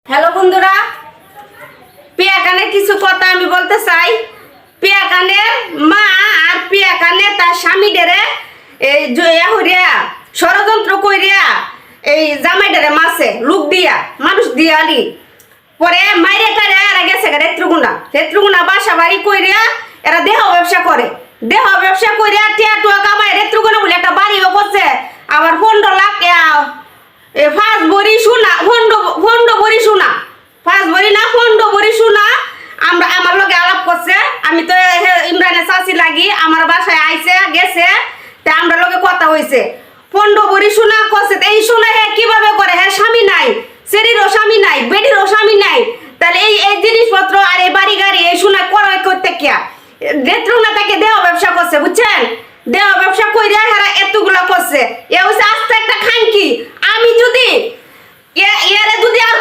Hello বন্ধুরা, পিয়া কানের কিছু কথা আমি বলতে চাই। পিয়া কানের মা আর পিয়া কানে তার স্বামী ডেরে এই হরিয়া ষড়যন্ত্র কইরিয়া এই জামাই ডেরে মাসে লোক দিয়া মানুষ দিয়া আলি পরে মাইরে টারে এরা গেছে রেত্রুগুনা বাসা বাড়ি কইরিয়া এরা দেহ ব্যবসা করে। দেহ ব্যবসা কইরিয়া টিয়া টুয়া কামাই রেত্রুগুনা বলে একটা বাড়িও করছে। আবার 15 লাখ ফাঁস ভরি সোনা ফন্ড ভরি সোনা ফাঁস ভরি না ফন্ড ভরি সোনা আমার লগে আলাপ করছে। আমি তো ইমরানের চাষি লাগি আমার বাসায় আইছে গেছে, তা আমরা লগে কথা হয়েছে। ফন্ড ভরি সোনা করছে। এই সোনা হ্যাঁ কিভাবে করে? হ্যাঁ স্বামী নাই, সেরিরও স্বামী নাই, বেটিরও স্বামী নাই, তাহলে এই জিনিসপত্র আর এই বাড়ি গাড়ি এই সোনা ক্রয় করতে কিয়া রেত্রুনা তাকে দেহ ব্যবসা করছে, বুঝছেন? দেহ ব্যবসা কইরা হেরা এতগুলা করছে। এ হচ্ছে আস্তে একটা খানকি। আমি যদি এরে যদি আর